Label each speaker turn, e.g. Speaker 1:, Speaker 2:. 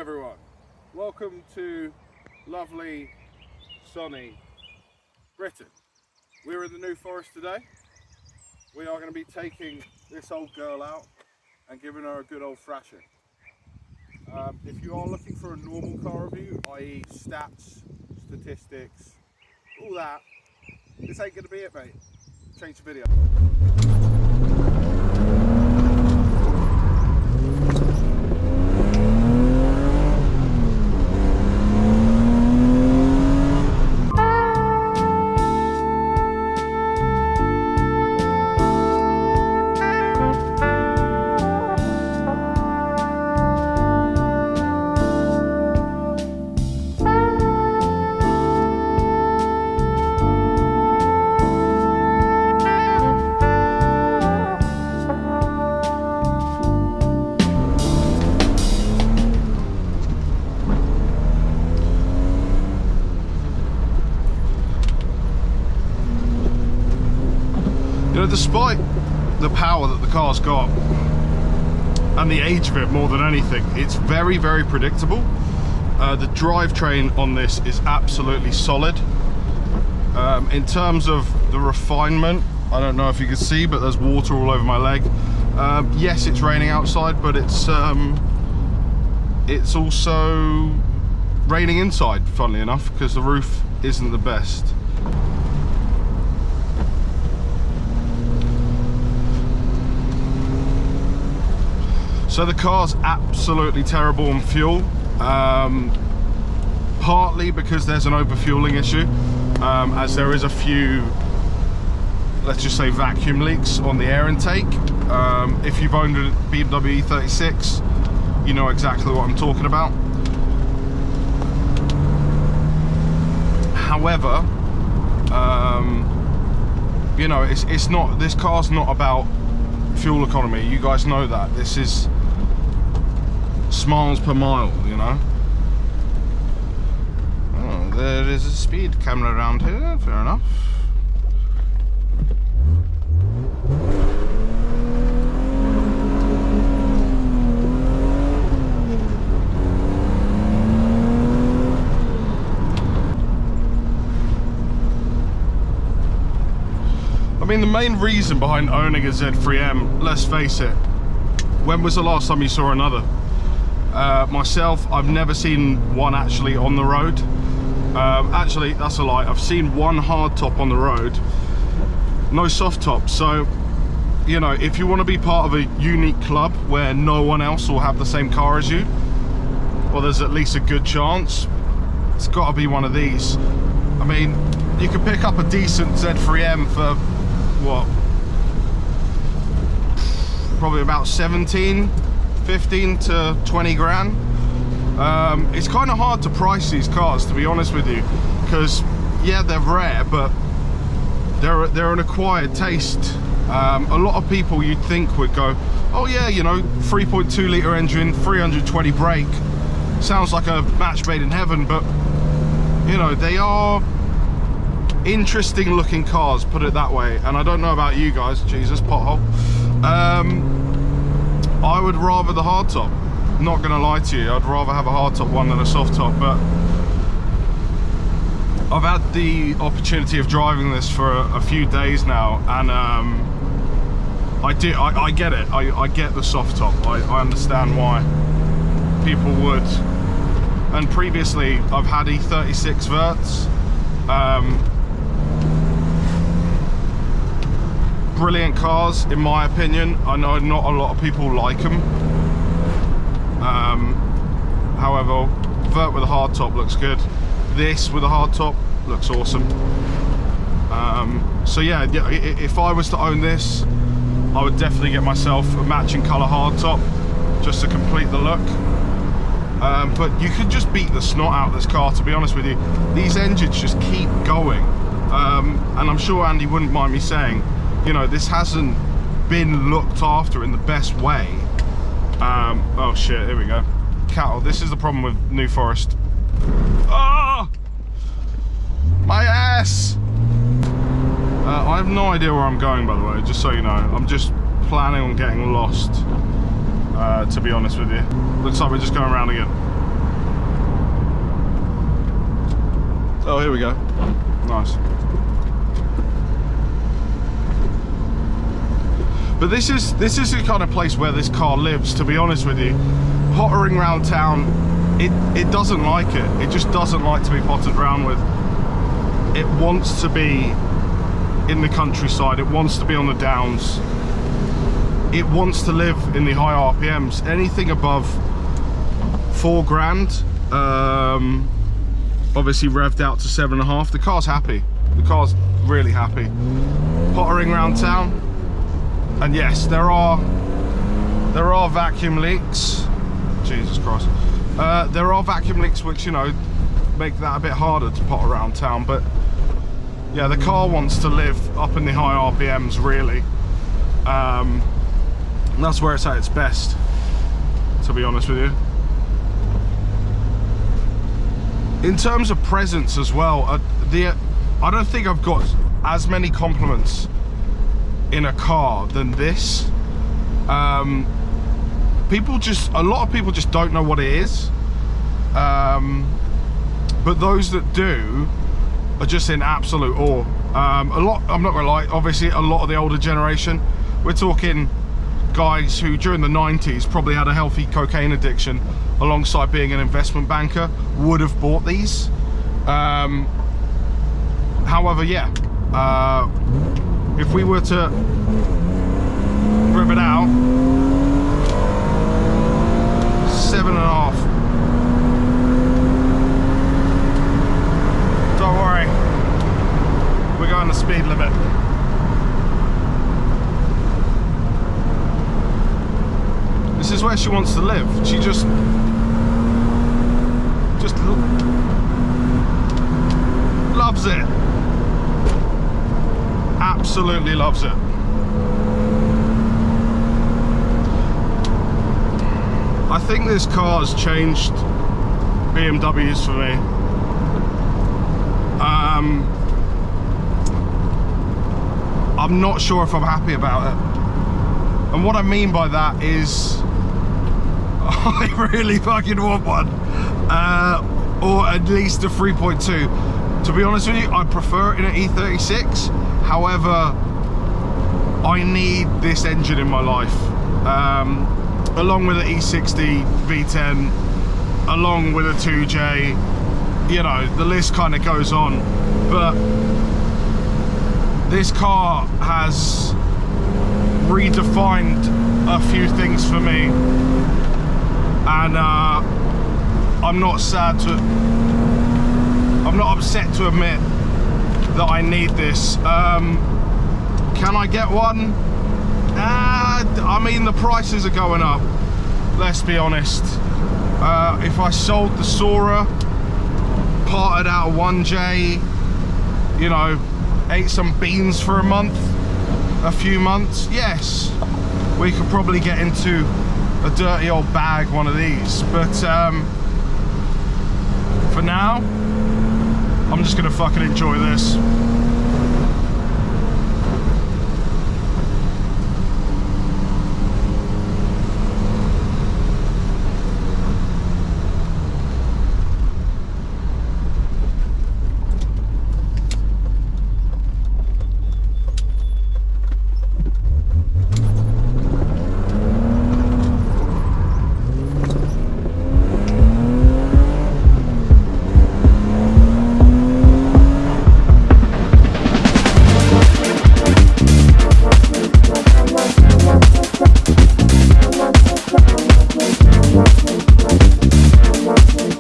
Speaker 1: everyone, welcome to lovely sunny Britain. We're in the New Forest today. We are going to be taking this old girl out and giving her a good old thrashing. If you are looking for a normal car review, i.e. stats, statistics, all that, this ain't going to be it, mate. Change the video. Despite the power that the car's got and the age of it more than anything, it's very, very predictable. The drivetrain on this is absolutely solid. In terms of the refinement, I don't know if you can see, but there's water all over my leg. Yes, it's raining outside, but it's also raining inside, funnily enough, because the roof isn't the best. So the car's absolutely terrible on fuel, partly because there's an overfueling issue, as there is a few, let's just say, vacuum leaks on the air intake. If you've owned a BMW Z3M, you know exactly what I'm talking about. However, you know, it's not, this car's not about fuel economy. You guys know that. This is miles per mile, you know. Oh, there is a speed camera around here, fair enough. I mean, the main reason behind owning a Z3M, let's face it, when was the last time you saw another? Myself, I've never seen one actually on the road. Actually, that's a lie. I've seen one hard top on the road, no soft top. So, you know, if you want to be part of a unique club where no one else will have the same car as you, well, there's at least a good chance. It's got to be one of these. I mean, you could pick up a decent Z3M for what? Probably about 15 to 20 grand. It's kind of hard to price these cars, to be honest with you, because yeah, they're rare, but they're an acquired taste. A lot of people you'd think would go, oh yeah, you know, 3.2 litre engine, 320 brake, sounds like a match made in heaven. But you know, they are interesting looking cars, put it that way. And I don't know about you guys, Jesus, pothole. I would rather the hardtop, not gonna lie to you. I'd rather have a hardtop one than a soft top. But I've had the opportunity of driving this for a few days now, and I get it. I get the soft top. I understand why people would. And previously I've had E36 verts. Brilliant cars, in my opinion. I know not a lot of people like them. However, vert with a hard top looks good. This with a hard top looks awesome. So yeah, if I was to own this, I would definitely get myself a matching colour hard top just to complete the look. But you could just beat the snot out of this car, to be honest with you. These engines just keep going. And I'm sure Andy wouldn't mind me saying, you know, this hasn't been looked after in the best way. Oh shit, here we go. Cattle, this is the problem with New Forest. Oh! My ass! I have no idea where I'm going, by the way, just so you know. I'm just planning on getting lost, to be honest with you. Looks like we're just going around again. Oh, here we go. Nice. But this is the kind of place where this car lives, to be honest with you. Pottering around town, it doesn't like it. It just doesn't like to be pottered around with. It wants to be in the countryside. It wants to be on the downs. It wants to live in the high RPMs. Anything above 4 grand, obviously revved out to 7.5. The car's happy. The car's really happy. Pottering around town, and yes, there are vacuum leaks. Jesus Christ. There are vacuum leaks which, you know, make that a bit harder to pot around town, but yeah, the car wants to live up in the high RPMs, really. And that's where it's at its best, to be honest with you. In terms of presence as well, I don't think I've got as many compliments in a car than this. A lot of people just don't know what it is, but those that do are just in absolute awe. I'm not gonna lie, obviously a lot of the older generation, we're talking guys who during the 90s probably had a healthy cocaine addiction alongside being an investment banker, would have bought these. However, yeah, if we were to rev it out, 7.5. Don't worry, we're going the speed limit. This is where she wants to live. She just loves it. Absolutely loves it. I think this car has changed BMWs for me. I'm not sure if I'm happy about it. And what I mean by that is I really fucking want one, or at least a 3.2. To be honest with you, I prefer it in an E36. However, I need this engine in my life, along with an E60 V10, along with a 2J. You know, the list kind of goes on. But this car has redefined a few things for me, and I'm not upset to admit that I need this. Can I get one? I mean, the prices are going up, let's be honest. If I sold the Sora, parted out a 1J, you know, ate some beans for a month, a few months, yes, we could probably get into a dirty old bag one of these. But for now, I'm just gonna fucking enjoy this.